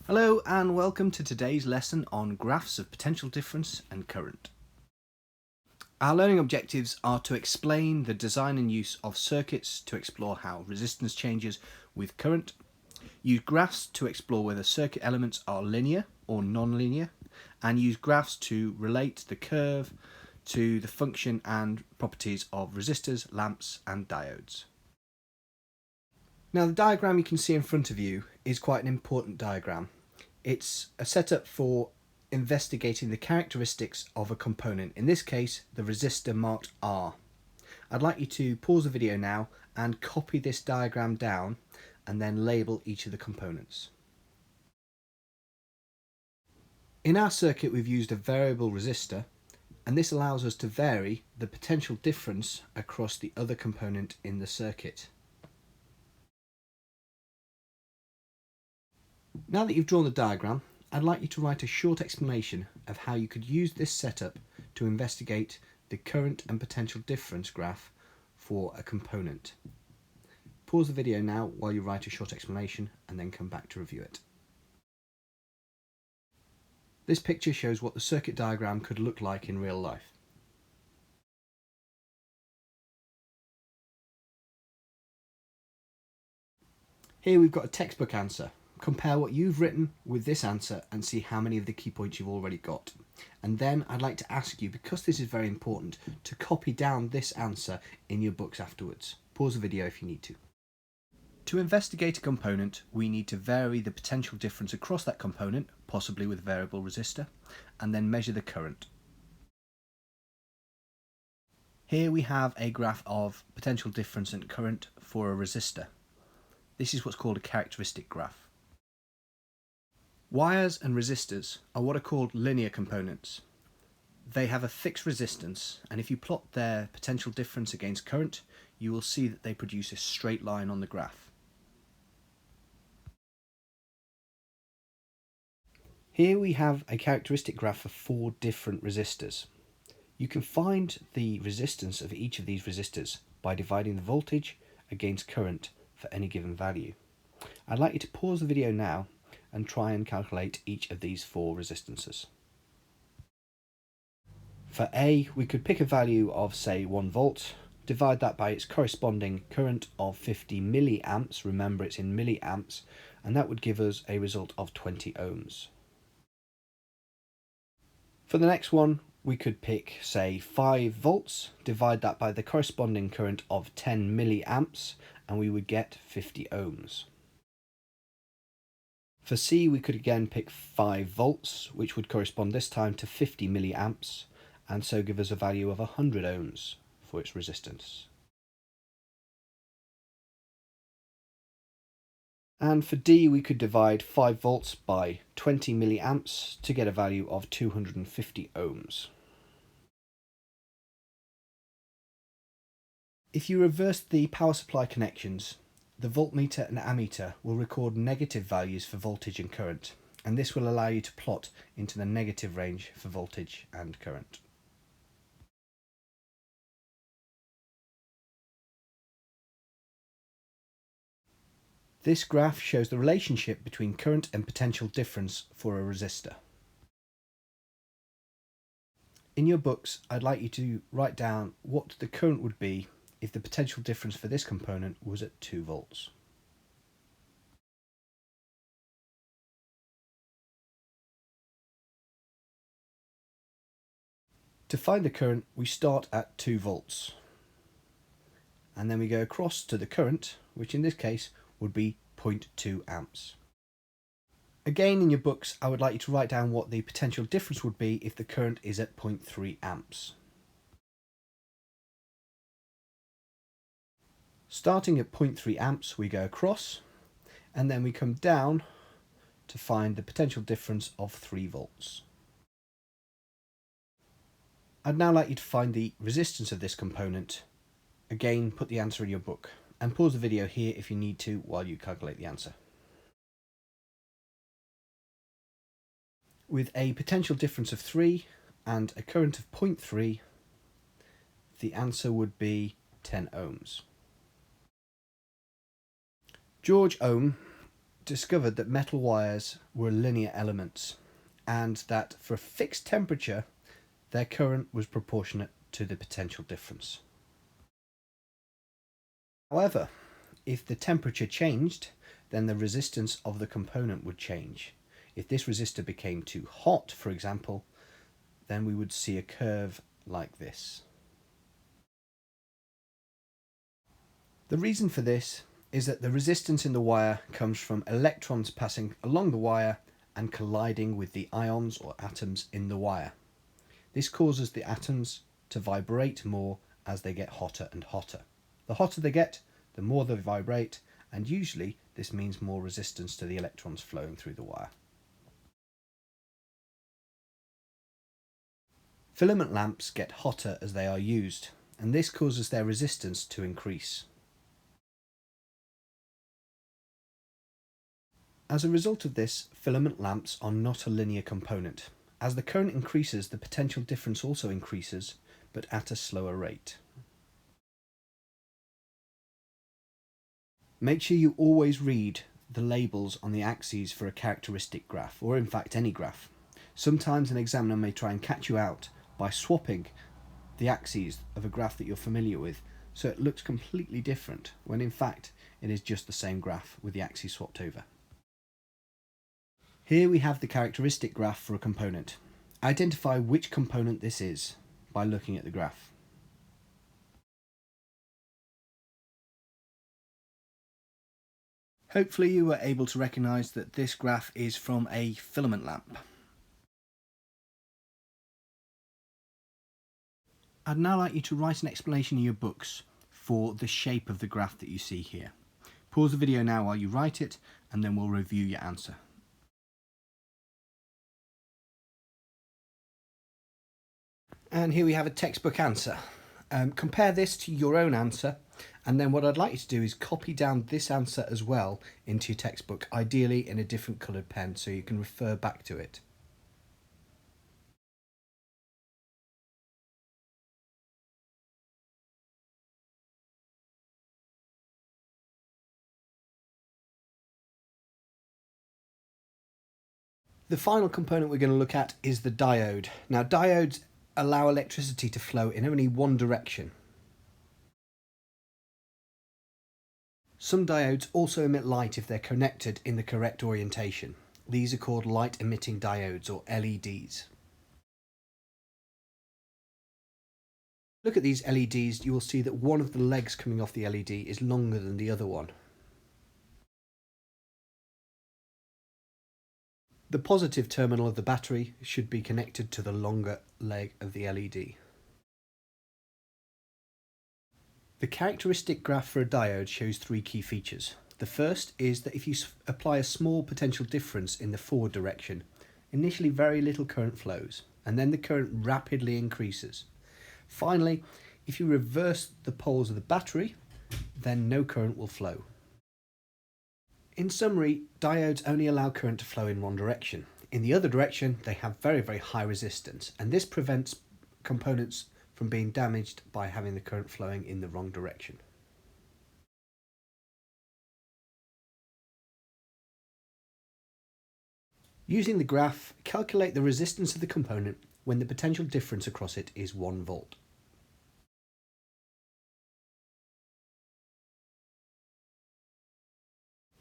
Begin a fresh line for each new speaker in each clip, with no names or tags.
Hello and welcome to today's lesson on graphs of potential difference and current. Our learning objectives are to explain the design and use of circuits to explore how resistance changes with current, use graphs to explore whether circuit elements are linear or non-linear, and use graphs to relate the curve to the function and properties of resistors, lamps and diodes. Now the diagram you can see in front of you is quite an important diagram. It's a setup for investigating the characteristics of a component, in this case the resistor marked R. I'd like you to pause the video now and copy this diagram down and then label each of the components. In our circuit we've used a variable resistor, and this allows us to vary the potential difference across the other component in the circuit. Now that you've drawn the diagram, I'd like you to write a short explanation of how you could use this setup to investigate the current and potential difference graph for a component. Pause the video now while you write a short explanation and then come back to review it. This picture shows what the circuit diagram could look like in real life. Here we've got a textbook answer. Compare what you've written with this answer and see how many of the key points you've already got. And then I'd like to ask you, because this is very important, to copy down this answer in your books afterwards. Pause the video if you need to. To investigate a component, we need to vary the potential difference across that component, possibly with a variable resistor, and then measure the current. Here we have a graph of potential difference and current for a resistor. This is what's called a characteristic graph. Wires and resistors are what are called linear components. They have a fixed resistance, and if you plot their potential difference against current, you will see that they produce a straight line on the graph. Here we have a characteristic graph of 4 different resistors. You can find the resistance of each of these resistors by dividing the voltage against current for any given value. I'd like you to pause the video now and try and calculate each of these 4 resistances. For A, we could pick a value of, say, 1 volt, divide that by its corresponding current of 50 milliamps, remember it's in milliamps, and that would give us a result of 20 ohms. For the next one, we could pick, say, 5 volts, divide that by the corresponding current of 10 milliamps, and we would get 50 ohms. For C, we could again pick 5 volts, which would correspond this time to 50 milliamps, and so give us a value of 100 ohms for its resistance. And for D, we could divide 5 volts by 20 milliamps to get a value of 250 ohms. If you reverse the power supply connections, the voltmeter and ammeter will record negative values for voltage and current, and this will allow you to plot into the negative range for voltage and current. This graph shows the relationship between current and potential difference for a resistor. In your books, I'd like you to write down what the current would be if the potential difference for this component was at 2 volts. To find the current, we start at 2 volts, and then we go across to the current, which in this case would be 0.2 amps. Again, in your books, I would like you to write down what the potential difference would be if the current is at 0.3 amps. Starting at 0.3 amps, we go across, and then we come down to find the potential difference of 3 volts. I'd now like you to find the resistance of this component. Again, put the answer in your book, and pause the video here if you need to while you calculate the answer. With a potential difference of 3 and a current of 0.3, the answer would be 10 ohms. George Ohm discovered that metal wires were linear elements and that for a fixed temperature their current was proportionate to the potential difference. However, if the temperature changed, then the resistance of the component would change. If this resistor became too hot, for example, then we would see a curve like this. The reason for this is that the resistance in the wire comes from electrons passing along the wire and colliding with the ions or atoms in the wire. This causes the atoms to vibrate more as they get hotter and hotter. The hotter they get, the more they vibrate, and usually this means more resistance to the electrons flowing through the wire. Filament lamps get hotter as they are used, and this causes their resistance to increase. As a result of this, filament lamps are not a linear component. As the current increases, the potential difference also increases, but at a slower rate. Make sure you always read the labels on the axes for a characteristic graph, or in fact any graph. Sometimes an examiner may try and catch you out by swapping the axes of a graph that you're familiar with, so it looks completely different, when in fact it is just the same graph with the axes swapped over. Here we have the characteristic graph for a component. Identify which component this is by looking at the graph. Hopefully you were able to recognise that this graph is from a filament lamp. I'd now like you to write an explanation in your books for the shape of the graph that you see here. Pause the video now while you write it, and then we'll review your answer. And here we have a textbook answer. Compare this to your own answer, and then what I'd like you to do is copy down this answer as well into your textbook, ideally in a different coloured pen so you can refer back to it. The final component we're going to look at is the diode. Now, diodes allow electricity to flow in only one direction. Some diodes also emit light if they're connected in the correct orientation. These are called light emitting diodes, or LEDs. Look at these LEDs, you will see that one of the legs coming off the LED is longer than the other one. The positive terminal of the battery should be connected to the longer leg of the LED. The characteristic graph for a diode shows three key features. The first is that if you apply a small potential difference in the forward direction, initially very little current flows, and then the current rapidly increases. Finally, if you reverse the poles of the battery, then no current will flow. In summary, diodes only allow current to flow in one direction. In the other direction, they have very, very high resistance, and this prevents components from being damaged by having the current flowing in the wrong direction. Using the graph, calculate the resistance of the component when the potential difference across it is 1 volt.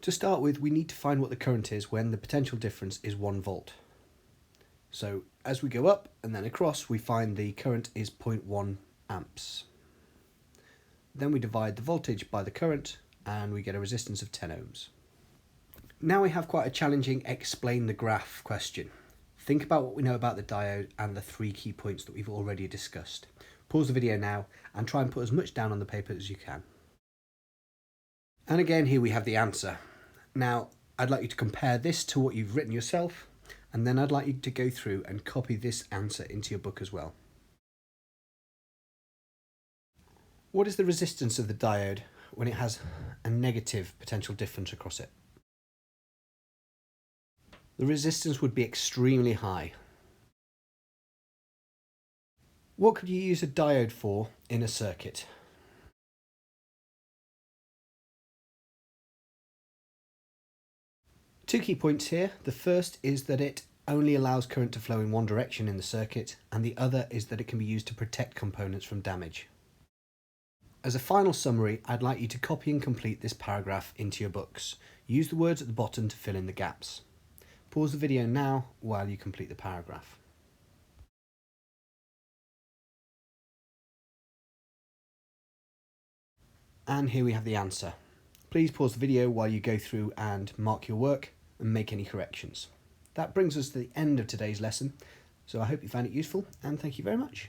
To start with, we need to find what the current is when the potential difference is 1 volt. So as we go up and then across, we find the current is 0.1 amps. Then we divide the voltage by the current and we get a resistance of 10 ohms. Now we have quite a challenging explain the graph question. Think about what we know about the diode and the three key points that we've already discussed. Pause the video now and try and put as much down on the paper as you can. And again, here we have the answer. Now, I'd like you to compare this to what you've written yourself, and then I'd like you to go through and copy this answer into your book as well. What is the resistance of the diode when it has a negative potential difference across it? The resistance would be extremely high. What could you use a diode for in a circuit? Two key points here. The first is that it only allows current to flow in one direction in the circuit, and the other is that it can be used to protect components from damage. As a final summary, I'd like you to copy and complete this paragraph into your books. Use the words at the bottom to fill in the gaps. Pause the video now while you complete the paragraph. And here we have the answer. Please pause the video while you go through and mark your work and make any corrections. That brings us to the end of today's lesson, so I hope you found it useful and thank you very much.